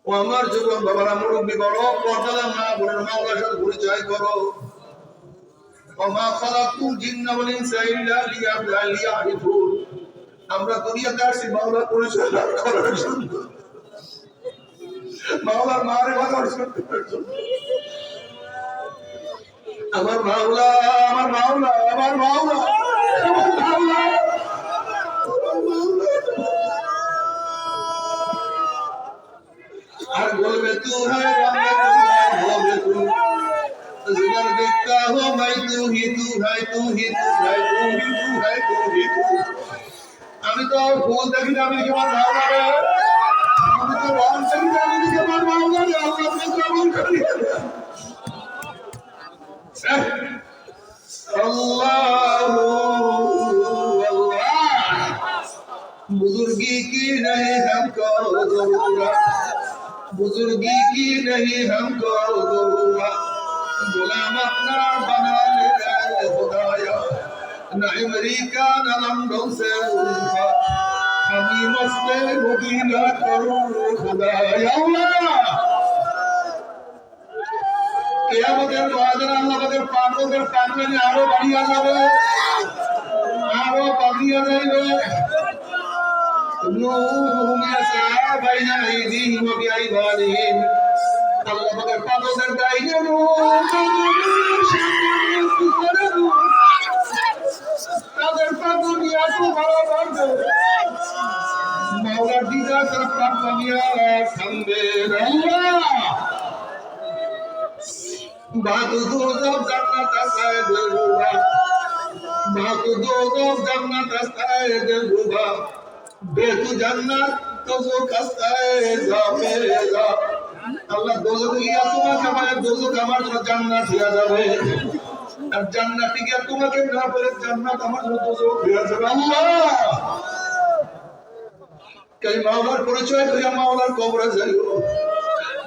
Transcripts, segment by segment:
ও আমার যুবক বাবারা, মুরব্বী বড় পর্দালা মা বোনের মাওলার সাথে পরিচয় করো। ওমা খালাকুল জিন্না ওয়াল ইনসা ইল্লা লিয়াবুদুন। আমরা দুনিয়াতে আসি মাওলার পরিচয় লাভ করার জন্য, মাওলার মারিফত অর্জন করার জন্য। আমার মাওলা, আমার মাওলা, আমার মাওলা, আমার মাওলা, আর বলবে তু হ্যায় বলবে তু जिधर देखता हो मैं तू ही तू है तू ही तू है तू ही तू है तू ही तू। আমি তো ফুল দেখি না, আমি কেমন ভালো লাগে, আমি তো রং দেখি না, আমি কেমন ভালো লাগে। আল্লাহ আপনি কেমন করি अल्लाह बुजुर्गी की नहीं हमको जरूरत, बुजुर्गी की नहीं हमको जरूरत, गुलाम अपना बना ले खुदाया, न अमेरिका न लंदन से उल्फा, हमी मस्ते मुबीना करो खुदाया। কিয়ামতের ময়দানে আল্লাহ আমাদের পাগলদের পাগলামি আরো বাড়িয়ে যাবে, আরো বাড়িয়ে যাবে। নূরুহুম ইয়াসআ বাইনা আইদিহিম ওয়া বিআইমানিহিম। আল্লাহ আমাদের পাগলদের ডাইনে নূর, তাদের পাগলামি এত ভালো লাগবে, মাওলার দিদার তার পাগলামি আর থামবে না। বাতু দোজখ জান্নাত আসায় দেলুবা, বাতু দোজখ জান্নাত আসায় দেলুবা, বেতু জান্নাত দোজখ আসায় যাবেগা। আল্লাহ দোজখে গিয়া তোমাকে আমার দোজখ আমার জন্য জান্নাত হয়ে যাবে, আর জান্নাতে গিয়া তোমাকে না পেলে জান্নাত আমার জন্য দোজখ হয়ে যাবে। আল্লাহ কাই মাওলার পরিচয় করিয়া মাওলার কবরে যাইও,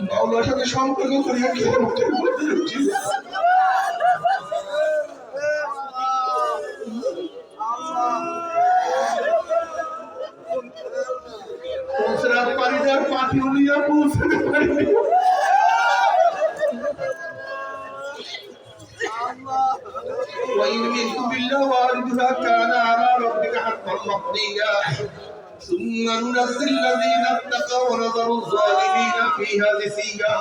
মাওলার সাথে সম্পর্ক করিয়া কিয়ামতের মধ্যে উঠিব। পৌঁছরা পারিদার পাখি উড়িয়া পৌঁছতে পারিনি। وإن منكم إلا واردها كان على ربك حتما مقضيا ثم ننجي الذين اتقوا ونذر الظالمين فيها جثيا।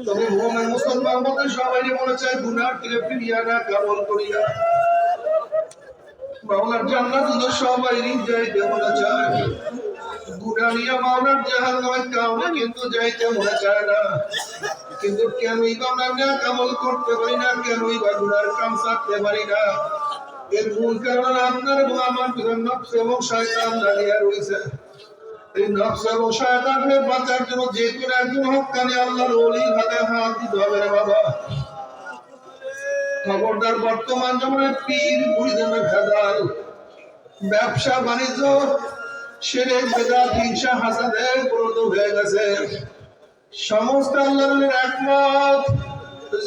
তবে মুমিন মুসলমান মতে সবাই মনে চায় গুনার থেকে ফিরিয়া না কামল করিয়া মাওলার জান্নাত তো সবাই যাইতে মনে চায়, গুনাহ নিয়ে মাওলার জাহান্নামে কাউকে কিন্তু যাইতে মনে চায় না। কিন্তু কেনই বা আমরা কামল করতে পারি না, কেনই বা গুনার কাম ছাড়তে পারি না? এর মূল কারণ আপনার এবং আমার ভিতরে নফস এবং শয়তান দাঁড়িয়ে রয়েছে। এই নফস এবং শয়তানকে বাঁচার জন্য যে কোনো একজন হক্কানি আল্লাহর ওলির হাতে হাত দিতে হবে রে বাবা। খবরদার, বর্তমান জমানে পীর মুরিদের ভেদাল, ব্যবসা বাণিজ্য শিরক বিদআত হিংসা হাসাদে পরিণত হয়ে গেছে। সমস্ত আল্লাহর একমত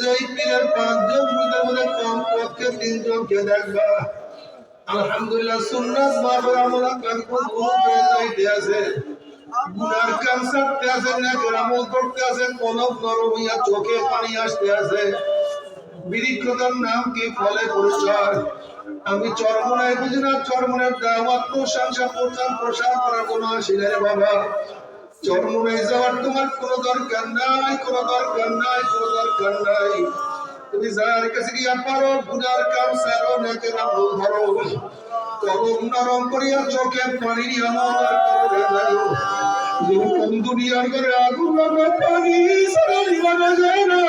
যে পীরের 5 জন মুরিদের মধ্যে কমপক্ষে 3 জনকে দেখবা আলহামদুলিল্লাহ সুন্নাত বাবা আমল করতে আছে, গুনার কাম ছাড়তে আছে, নেকের আমল করতে আছে, কলব নরম হইয়া চোখে পানি আসতে আছে। বিরিক্ষতার নাম কি ফলে পরিচয়। আমি চরমনায় বুঝি না, চরমনের দাওয়াত প্রশংসা প্রচার করার জন্য আসি না রে বাবা। চরমনায় যাওয়ার তোমার কোনো দরকার নাই, কোনো দরকার নাই, কোনো দরকার নাই। তুমি যার কাছে গিয়া পারো গুনার কাম ছাড়ো, নেকের আমল ধরো, কলম নরম করিয়া চোখে পানি নিয়ে আমার কবরে যাইও। যেরকম দুনিয়ার ঘরে আগুন লাগা পানি ছাড়া নিভানো যায় না,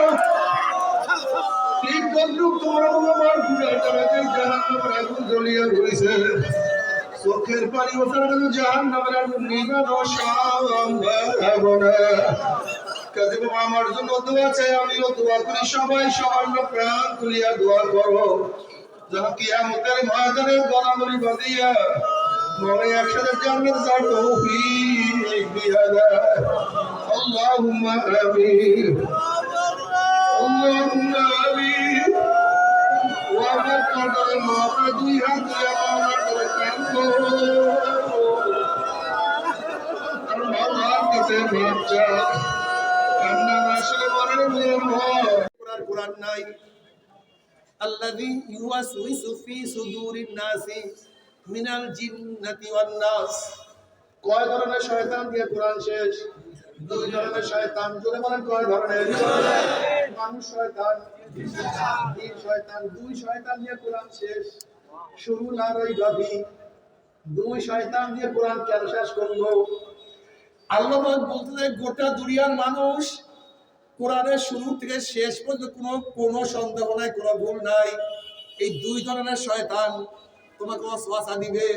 ঠিক তদ্রুপ তোমার আমার গুনার কারণে জাহান্নামের আগুন জ্বলিয়া রয়েছে। চোখের পানি ওঠার জন্য জাহান্নামের আগুন নিভানো সম্ভব না। কাজে বাবা আমার জন্য দোয়া চাই, আমিও দোয়া করি, সবাই সবার প্রাণ খুলিয়া দোয়া করো যেন কিয়ামতের ময়দানে গলাগলি বাঁধিয়া মনে একসাথে জান্নাত যাওয়ার তৌফিক দিয়া দেয়। আল্লাহুম্মা আমিন, আল্লাহুম্মা আমিন। ওয়া মাকাদাল মাওলা দুই হাত দিয়া মাওলার করে কাম করো, আর মাওলার কাছে বাচ্চা কান্না আসলে মনের ভয় কোরআন নাই আল্লাযী ইউওয়াসউইসু ফি সুদুরিন নাসি মিনাল জিন্নাতি ওয়ান নাস। কয় ধরনের শয়তান দিয়ে কোরআন শেষ? দুই ধরনের শয়তান। জোরে বলেন কয় ধরনের? মানুষ শয়তান, জিন শয়তান। দুই শয়তান দিয়ে কোরআন শেষ। শুরু না রই ভাবি দুই শয়তান দিয়ে কোরআন কেন শেষ করলো? আল্লাহ পাক বলতে গোটা দুনিয়ার মানুষ কোরআনের শুরু থেকে শেষ পর্যন্ত কোনো সন্দেহ নাই, কোনো ভুল নাই। এই দুই ধরনের শয়তান তোমাকে ওয়াসওয়াসা দিবে,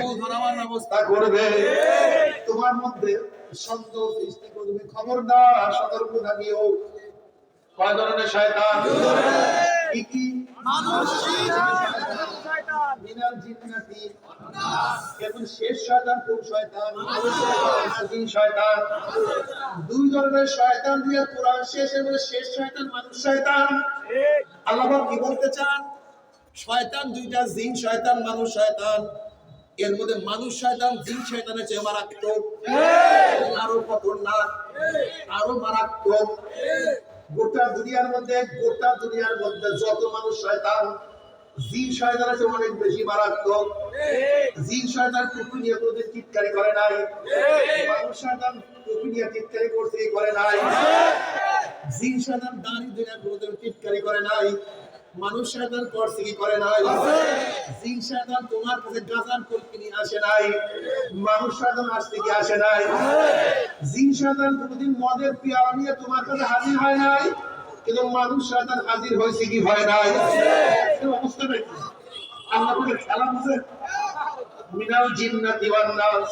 ভুল ধরাবার ব্যবস্থা করবে, তোমার মধ্যে সন্দেহ সৃষ্টি করবে। খবরদার, সতর্ক থাকিও। কয় ধরনের শয়তান? কি কি? মিনাল জিন্নাতি। এখন শেষ শয়তান কোন শয়তান? জিন শয়তান। দুই ধরনের শয়তান দিয়ে কোরআন শেষ। এবং শেষ শয়তান মানুষ শয়তান। আল্লাহ পাক কি বলতে চান? শয়তান দুইটা, জিন শয়তান, মানুষ শয়তান। এর মধ্যে মানুষ শয়তান জিন শয়তানের চেয়ে মারাত্মক, আরো খতরনাক, আরো মারাত্মক। গোটা দুনিয়ার মধ্যে যত মানুষ শয়তান, জিন শয়তানের চেয়ে অনেক বেশি মারাত্মক। জিন শয়তান টুপি নিয়ে কোনোদিন টিটকারি করে নাই। মানুষ শয়তান টুপি নিয়ে টিটকারি করতে করে নাই। জিন শয়তান দাড়ি ধরে কোনোদিন টিটকারি করে নাই। মানুষ শয়তান করছে কি করে নাই। জিন শয়তান তোমার কাছে গাজার কলকি নিয়ে আসে নাই। মানুষ শয়তান আসতে কি আসে নাই। জিন শয়তান কোনোদিন মদের পেয়ালা নিয়ে তোমার কাছে হাজির হয় নাই। কিন্তু মানুষ শয়তান হাজির হয়েছে কি হয় নাই। অবস্থা নাকি আল্লাহ বলে খেলা বুঝে মিনাল জিন্নাতি ওয়ান নাস।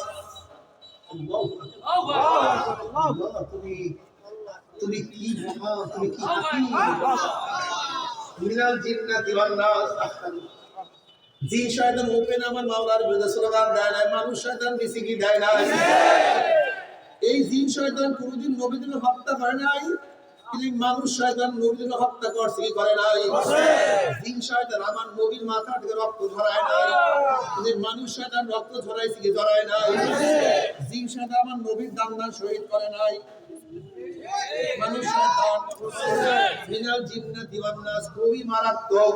তুমি কি তুমি কি মিনাল জিন্নাতি ওয়ান নাস। জিন শয়তান ওপেন আমার মাওলার বিরুদ্ধে স্লোগান দেয় নাই, মানুষ শয়তান বিসিকি দেয় নাই। এই জিন শয়তান কোনোদিন নবীদের হত্যা করে নাই, কিন্তু মানুষ শয়তান নবীদের হত্যা করছে কি করে নাই। জিন শয়তান আমার নবীর মাথা থেকে রক্ত ঝরায় নাই, কিন্তু মানুষ শয়তান রক্ত ঝরাইছে কি ঝরায় নাই। জিন শয়তান আমার নবীর দান শহীদ করে নাই। মানুষ শয়তান মিনাল জিন্নাতি ওয়ান নাস খুবই মারাত্মক।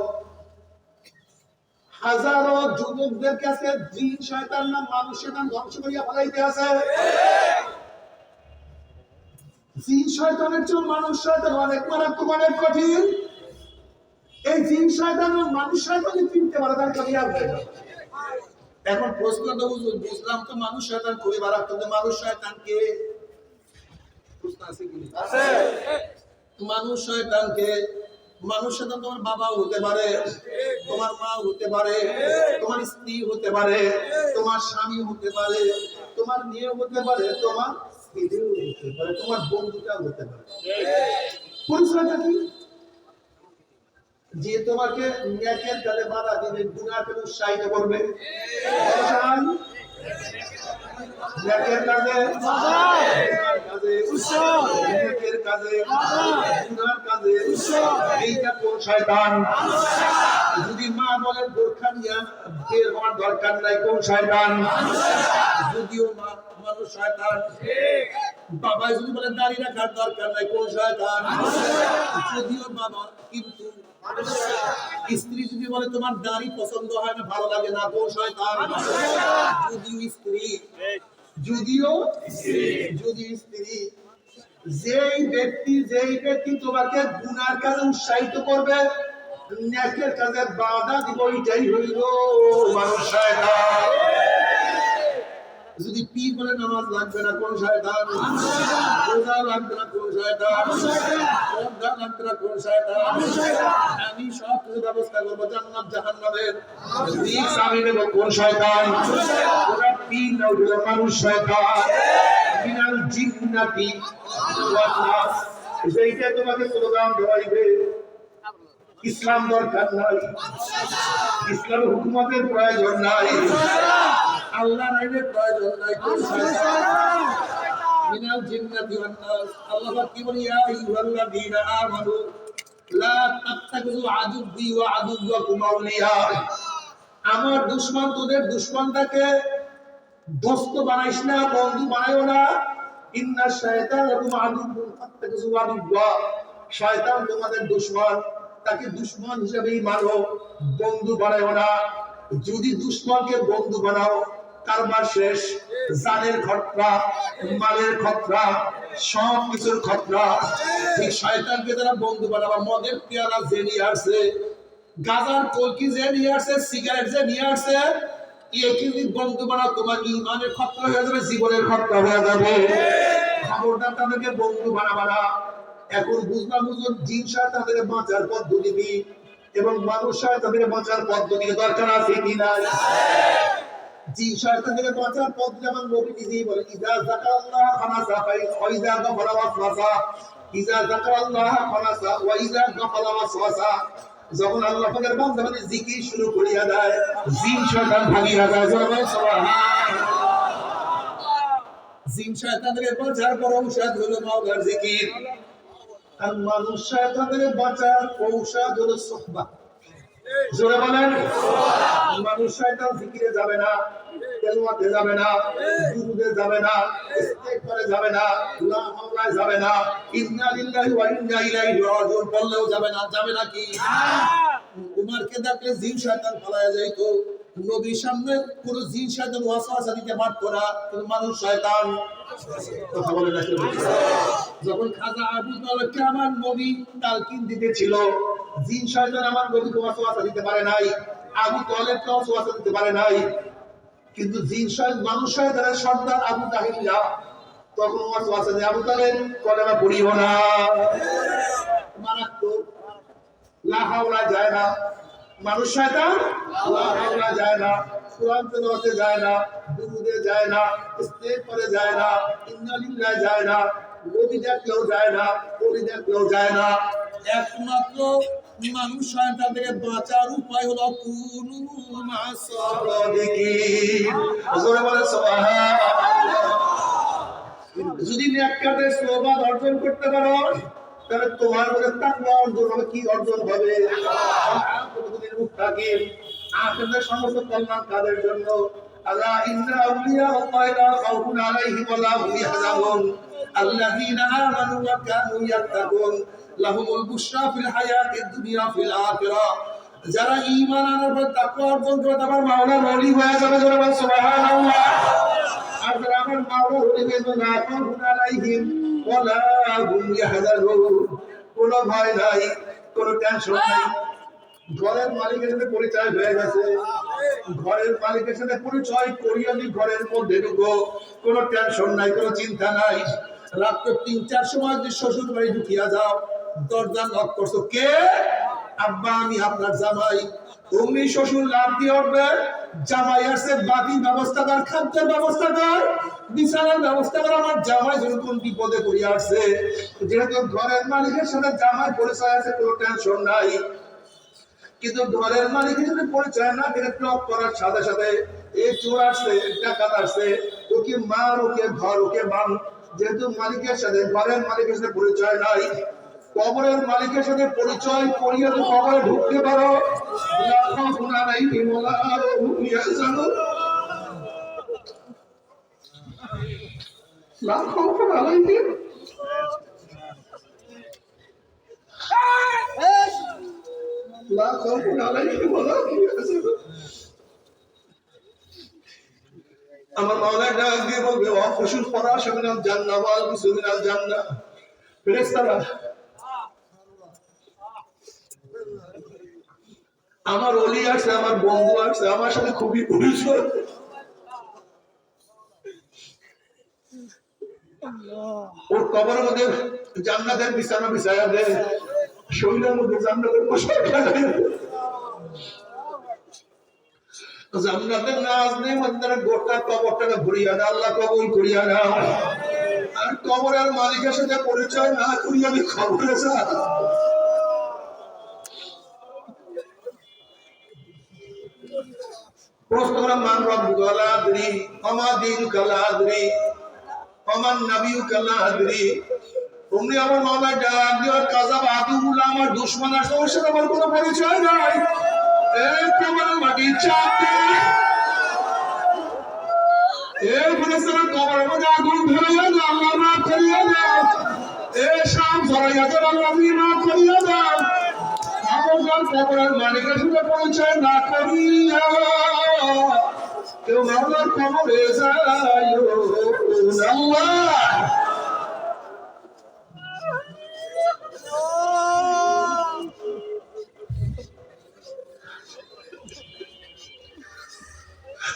হাজারো যুবকদের কাছে জিন শয়তান না মানুষ শয়তান ধ্বংস করিয়া ফেলাইতে আছে। জিন শয়তানের চেয়ে মানুষ শয়তান অনেক মারাত্মক, অনেক কঠিন। এই জিন শয়তান ও মানুষ শয়তান চিনতে পারে তার কবি আসবে। এখন প্রশ্ন তো বুঝলাম তো মানুষ শয়তান খুবই মারাত্মক। মানুষ শয়তান কে? প্রশ্ন আছে কি? আছে। মানুষ শয়তান কে? মানুষ শয়তান তোমার বাবাও হতে পারে, তোমার মা হতে পারে, তোমার স্ত্রী হতে পারে, তোমার স্বামী হতে পারে, তোমার মেয়ে হতে পারে, তোমার স্ত্রীও হতে পারে, তোমার বন্ধুটা হতে পারে। পরিচয়টা কি? যে তোমাকে নেকের কাজে বাধা দিবে, গুনাহকে উৎসাহিত করবে। নেকের কাজে বাধা, কাজে উৎসাহ, নেকের কাজে বাধা, গুনার কাজে উৎসাহ। এইটা কোন শয়তান? যদি মা বলে বোরখা নিয়ে বের হওয়ার দরকার নাই, কোন শয়তান? যদিও মা মানুষ শয়তান। বাবা যদি বলে দাঁড়িয়ে রাখার দরকার নাই, কোন শয়তান? যদিও বাবা, কিন্তু স্ত্রী যদি বলে তোমার দাড়ি পছন্দ হয় না, ভালো লাগে না, কোন শয়তান? যদিও স্ত্রী, যদিও স্ত্রী। যেই ব্যক্তি তোমাকে গুনার কাজে উৎসাহিত করবে, নেকের কাজে বাধা দিব, এটাই হইল মানুষ শয়তান। যদি পীর বলে নামাজ লাগবে না, কোন শয়তান? রোজা লাগবে না, কোন শয়তান? পর্দা লাগবে না, কোন শয়তান? আমি সব কিছু ব্যবস্থা করবো জান্নাত জাহান্নামের, রিস্ক আমি নেব, কোন শয়তান? ওরা পীর না, ওরা মানুষ শয়তান। মিনাল জিন্নাতি ওয়ান নাস। সেইটা তোমাকে স্লোগান দেওয়াইবে। ইসলাম দরকার নাই, ইসলাম হুকুমতের প্রয়োজন নাই, আল্লাহর আইনের প্রয়োজন নাই, কোন শয়তান? মিনাল জিন্নাতি ওয়ান নাস। আল্লাহ পাক কি বলে? ইয়া আইয়ুহাল্লাযীনা আমানু লা তাত্তাখিযু আদুব্বি ওয়া আদুব্বাকুম আউলিয়া। আমার দুশমন তোদের দুশমনটাকে দোস্ত বানাইস না, বন্ধু বানাইও না। ইন্না শায়তান লাকুম আদুউন ফাত্তাখিযু আদুওয়া, শয়তান তোমাদের দুশমন, তাকে দুশমন হিসেবেই মানো, বন্ধু বানাও না। যদি দুশমনকে বন্ধু বানাও কারবার শেষ, জানের খতরা, মালের খতরা, সব কিছুর খতরা। ঠিক শয়তানকে যারা বন্ধু বানাবা, মদের পেয়ালা যে নিয়ে আসছে, গাজার কলকি যে নিয়ে আসছে, সিগারেট যে নিয়ে আসছে, একই বন্ধু বানাও, তোমার ইমানের খতরা হয়ে যাবে, জীবনের খতরা হয়ে যাবে। খবরদার তাদেরকে বন্ধু বানাবা না। এখন বুঝলাম হুজুর, জিন শয়তানের বাঁচার পদ্ধতি কি এবং মানুষ শয়তানের বাঁচার পদ্ধতি দরকার আছে কি নাই? জিন শয়তানের বাঁচার পদ্ধতি আমার নবী নিজেই বলে, ইজা যাকারাল্লাহ খানাসা ওয়া ইজা গাফালা ওয়াসওয়াসা, ইজা যাকারাল্লাহ খানাসা ওয়া ইজা গাফালা ওয়াসওয়াসা। যখন আল্লাহ পাকের বান্দা মানে জিকির শুরু করিয়া দেয়, জিন শয়তান ভাগিয়া যায়। সুবহানাল্লাহ। জিন শয়তানের বাঁচার পর ঔষধ হলো মাওলার জিকির, আর মানুষ শয়তানের বাঁচার ঔষধ হলো সুহবাত। জোরে বলেন, মানুষ শয়তান জিকিরে যাবে না, তেলাওয়াতে যাবে না, দুরুদে যাবে না, ইস্তিগফারে যাবে না, লা হাওলায় যাবে না, ইন্না লিল্লাহি ওয়া ইন্না ইলাইহি রাজিউন বললেও যাবে না। যাবে না কি? উমরকে দেখলে জিন শয়তান পালায়া যাইতো। নবীর সামনে কোন জিন শয়তান ওয়াসওয়াসা দিতে পারতো না, কিন্তু মানুষ শয়তান কথা বলে না। যখন খাজা আবু তালেবকে আমার নবী তালকিন দিতেছিল, জিন শয়তান আমার নবীকে ওয়াসওয়াসা দিতে পারে নাই, আবু তালেবকে ওয়াসওয়াসা দিতে পারে নাই, কিন্তু জিন শয়তান মানুষ শয়তানের সর্দার আবু তাহিল্লা তখন ওয়াসওয়াসা দেয়, আবু তালেব কলেমা পড়িও না, মারাত্মক। লা হাওলা যায় না, মানুষ শয়তান লা হাওলা যায় না, কুরআন তেলাওয়াতে যায় না, দুরুদে যায় না, ইস্তিগফারে যায় না, ইন্না লিল্লাহি যায় না, নবী দেখলেও যায় না, ওলি দেখলেও যায় না। একমাত্র মানুষ শয়তান থেকে বাঁচার উপায় হলো কুনু মাসাদিকিন। জোরে বলে সুবহানাল্লাহ। যদি নেককারদের সোহবত অর্জন করতে পারো, তাহলে তোমার মধ্যে তাকওয়া অর্জন হবে। কি অর্জন হবে? আখিরাতের মুত্তাকিন, আখিরাতের সমস্ত কল্যাণ কাদের জন্য? আলা ইন্না আউলিয়া আল্লাহ লা খাউফুন আলাইহিম ওয়া লা হুম ইয়াহজানুন আল্লাযীনা আমানু ওয়া কানু ইয়াত্তাকুন লাহুমুল বুশরা ফিল হায়াতিদ দুনিয়া ফিল আখিরাহ। যারা ঈমান আনার পর তাকওয়া অর্জন করে তারা মাওলার ওলি হয়ে যাবে। জোরে বল সুবহানাল্লাহ। আর যারা আমার মাওলার ওলি হয়ে যাবে, লা খাউফুন আলাইহিম ওয়া লা হুম ইয়াহজানুন, কোনো ভয় নাই, কোনো টেনশন নাই। ঘরের মালিকের সাথে পরিচয় হয়ে গেছে, ঘরের মালিকের সাথে পরিচয় করিয়ে আমি ঘরের মধ্যে ঢুকো, কোনো টেনশন নাই, কোনো চিন্তা নাই। রাত ৩-৪ সময় যদি শ্বশুর বাড়ি ঢুকিয়া যাও, দরজা নক করছো, কে? আব্বা আমি আপনার জামাই। তুমি শ্বশুর লাভ দিয়ে উঠবে, জামাই আসছে, বাকি ব্যবস্থা কর, খাদ্যের ব্যবস্থা কর, বিছানার ব্যবস্থা কর। আমার জামাই যখন বিপদে পড়িয়া আসছে, যেহেতু ঘরের মালিকের সাথে জামাই পরিচয় আছে, কোনো টেনশন নাই। কিন্তু ঘরের মালিকের সাথে পরিচয় না করে ব্লক করার সাথে সাথে এই চোর আসছে, ডাকাত আসছে, ওকে মার, ওকে ধর, ওকে মান। যেহেতু মালিকের সাথে, ঘরের মালিকের সাথে পরিচয় নাই, কবরের মালিকের সাথে পরিচয় করিয়ে তো কবরে ঢুকতে পারো। আমার মাওলা ডাক দিয়ে বলবে, অখুশুল ফরাশ মিনাল জান্নাহ ওয়াল বিসু মিনাল জান্নাহ। ফেরেশতারা আমার ওলি আছে, আমার বন্ধু আছে, আমার সাথে খুবই পরিচয়, ওর কবরের মধ্যে জান্নাতের বিছানা বিছায়া দে, শরীরের মধ্যে জান্নাতের পোশাক লাগায় দে। জান্নাতের নাজ নেই মন্দিরে গোটা কবরটাকে ঘুরিয়া না, আল্লাহ কবুল করিয়া না। আর কবরের মালিকের সাথে পরিচয় না করিয়া আমি খবরে যা। প্রশ্ন করা, মান রব্বুকা লা আদরি ওমা দীনুকা লা আদরি ওমান নাবিয়ুকা লা আদরি। তুমি আমার মাওলা ডাক দিয়ে কাযা বাদুল, আমার দুশমন আছে, ওর সাথে আমার কোনো পরিচয় নাই। এই কবরের মাটি চাপ দে, এই ফেরেশতারা কবরের মধ্যে আগুন ধরাইয়া দাও, আল্লাহ মাফ করিয়া দাও। এই সাপ ধরাইয়া দাও, আল্লাহ তুমি মাফ করিয়া দাও। আমজান কবরের মালিকের সাথে পরিচয় না করিয়া কেউ মাওলার কবরে যায় আল্লাহ।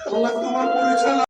আল্লাহ তোমার পরিচয়